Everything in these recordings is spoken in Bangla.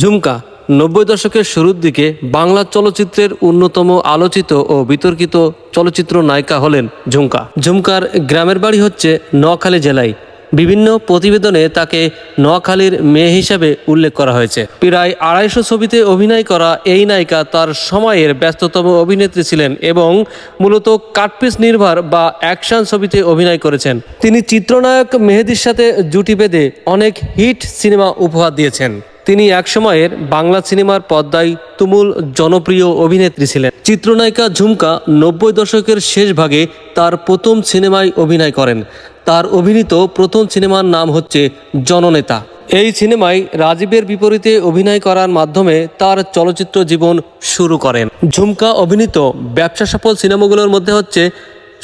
ঝুমকা ৯০ দশকের শুরুর দিকে বাংলা চলচ্চিত্রের অন্যতম আলোচিত ও বিতর্কিত চলচ্চিত্র নায়িকা হলেন ঝুমকা। ঝুমকার গ্রামের বাড়ি হচ্ছে নোয়াখালী জেলায়। বিভিন্ন প্রতিবেদনে তাকে নোয়াখালীর মেয়ে হিসাবে উল্লেখ করা হয়েছে। প্রায় ২৫০ ছবিতে অভিনয় করা এই নায়িকা তার সময়ের ব্যস্ততম অভিনেত্রী ছিলেন এবং মূলত কাটপিস নির্ভর বা অ্যাকশন ছবিতে অভিনয় করেছেন। তিনি চিত্রনায়ক মেহেদীর সাথে জুটি বেঁধে অনেক হিট সিনেমা উপহার দিয়েছেন। তিনি একসময়ের বাংলা সিনেমার পর্দায় তুমুল জনপ্রিয় অভিনেত্রী ছিলেন। চিত্রনায়িকা ঝুমকা ৯০ দশকের শেষ ভাগে তার প্রথম সিনেমায় অভিনয় করেন। তার অভিনীত প্রথম সিনেমার নাম হচ্ছে জননেতা। এই সিনেমায় রাজীবের বিপরীতে অভিনয় করার মাধ্যমে তার চলচ্চিত্র জীবন শুরু করেন। ঝুমকা অভিনীত ব্যবসা সফল সিনেমাগুলোর মধ্যে হচ্ছে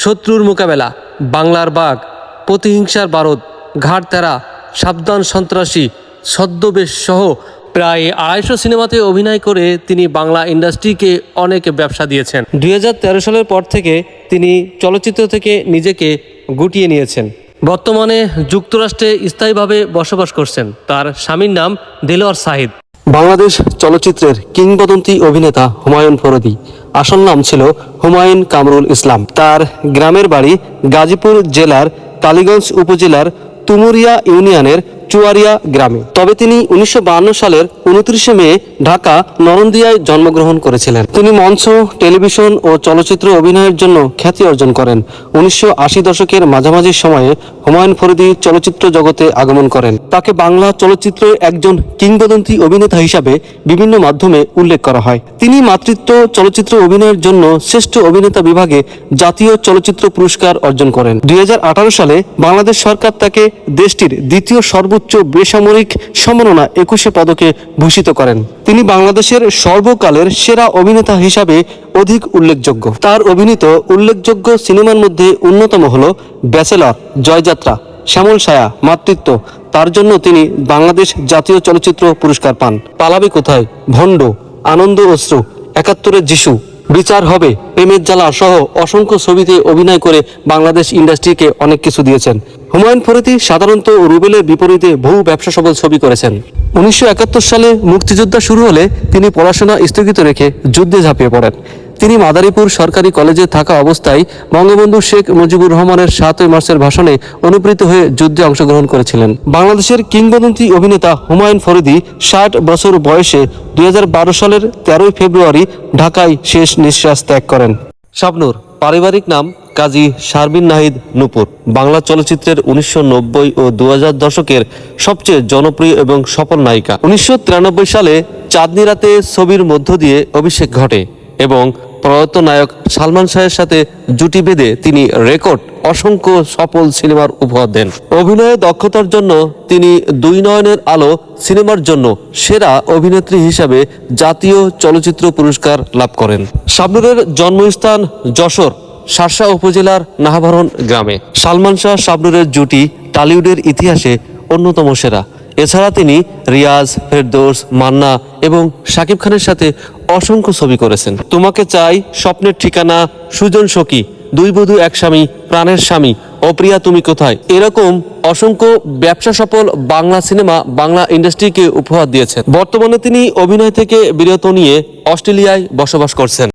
শত্রুর মোকাবেলা, বাংলার বাঘ, প্রতিহিংসার বারদ, ঘাড়তেরা, সাবধান সন্ত্রাসী, ছদ্মবেশ সহ প্রায় ২৫০ সিনেমাতে অভিনয় করে তিনি বাংলা ইন্ডাস্ট্রিকে অনেক ব্যবসা দিয়েছেন। ২০১৩ সালের পর থেকে তিনি চলচ্চিত্র থেকে নিজেকে গুটিয়ে নিয়েছেন। বর্তমানে যুক্তরাষ্ট্রে স্থায়ীভাবে বসবাস করছেন। তার স্বামীর নাম দেলোয়ার সাহিদ। বাংলাদেশ চলচ্চিত্রের কিংবদন্তি অভিনেতা হুমায়ুন ফরদী আসল নাম ছিল হুমায়ুন কামরুল ইসলাম। তার গ্রামের বাড়ি গাজীপুর জেলার কালীগঞ্জ উপজেলার তুমুরিয়া ইউনিয়নের চুয়ারিয়া গ্রামে। তবে তিনি ১৯৫২ সালের ২৯শে মে ঢাকা নরন্দিয়ায় জন্মগ্রহণ করেছিলেন। তিনি মঞ্চ, টেলিভিশন ও চলচ্চিত্র অভিনয়ের জন্য খ্যাতি অর্জন করেন। ১৯৮০ দশকের মাঝামাঝি সময়ে হুমায়ুন ফরদী চলচ্চিত্র জগতে আগমন করেন। তাকে বাংলা চলচ্চিত্রের একজন কিংবদন্তি অভিনেতা হিসাবে বিভিন্ন মাধ্যমে উল্লেখ করা হয়। তিনি মাতৃত্ব চলচ্চিত্র অভিনয়ের জন্য শ্রেষ্ঠ অভিনেতা বিভাগে জাতীয় চলচ্চিত্র পুরস্কার অর্জন করেন। ২০১৮ সালে বাংলাদেশ সরকার তাকে দেশটির দ্বিতীয় সর্বোচ্চ বেসামরিক সম্মাননা ২১ পদকে ভূষিত করেন। তিনি বাংলাদেশের সর্বকালের সেরা অভিনেতা হিসাবে অধিক উল্লেখযোগ্য। তার অভিনীত উল্লেখযোগ্য সিনেমার মধ্যে অন্যতম হল ব্যাচেলর, জয়যাত্রা, শ্যামল ছায়া, মাতৃত্ব। তার জন্য তিনি বাংলাদেশ জাতীয় চলচ্চিত্র পুরস্কার পান। পালাবে কোথায়, ভণ্ড, আনন্দ অশ্রু, ৭১-এর যিশু, বিচার হবে, প্রেমের জ্বালা সহ অসংখ্য ছবিতে অভিনয় করে বাংলাদেশ ইন্ডাস্ট্রিকে অনেক কিছু দিয়েছেন। হুমায়ুন ফরদী সাধারণত রুবেলের বিপরীতে বহু ব্যবসা সফল ছবি করেছেন। ১৯৭১ সালে মুক্তিযুদ্ধ শুরু হলে তিনি পড়াশোনা স্থগিত রেখে যুদ্ধে ঝাঁপিয়ে পড়েন। তিনি মাদারীপুর সরকারি কলেজে থাকা অবস্থায় বঙ্গবন্ধু শেখ মুজিবুর রহমানের ৭ই মার্চের ভাষণে অনুপ্রাণিত হয়ে যুদ্ধে অংশগ্রহণ করেছিলেন। বাংলাদেশের কিংবদন্তি অভিনেতা হুমায়ুন ফরদী ৬০ বছর বয়সে ২০১২ সালের ১৩ ফেব্রুয়ারি ঢাকায় শেষ নিঃশ্বাস ত্যাগ করেন। শাবনূর পারিবারিক নাম কাজী শারমিন নাহিদ নূপুর। বাংলা চলচ্চিত্রের ১৯৯০ ও ২০০০ দশকের সবচেয়ে জনপ্রিয় এবং সফল নায়িকা। ১৯৯৩ সালে চাঁদনি রাতে ছবির মধ্য দিয়ে অভিষেক ঘটে এবং প্রয়াত নায়ক সালমান শাহের সাথে জুটি বেঁধে তিনি রেকর্ড অসংখ্য সফল সিনেমার উপহার দেন। অভিনয়ে দক্ষতার জন্য তিনি দুই নয়নের আলো সিনেমার জন্য সেরা অভিনেত্রী হিসাবে জাতীয় চলচ্চিত্র পুরস্কার লাভ করেন। শাবনূরের জন্মস্থান যশোর শার্শা উপজেলার নাহাভরণ গ্রামে। সালমান শাহ শাবনূরের জুটি টলিউডের ইতিহাসে অন্যতম সেরা। এছাড়া তিনি রিয়াজ, ফেরদৌস, মান্না এবং শাকিব খানের সাথে অসংখ্য ছবি করেছেন। তোমাকে চাই, স্বপ্নের ঠিকানা, সুজন সখী, দুই বধূ এক স্বামী, প্রাণের স্বামী, অপ্রিয়া তুমি কোথায়, এরকম অসংখ্য ব্যবসা সফল বাংলা সিনেমা বাংলা ইন্ডাস্ট্রিকে উপহার দিয়েছেন। বর্তমানে তিনি অভিনয় থেকে বিরত নিয়ে অস্ট্রেলিয়ায় বসবাস করছেন।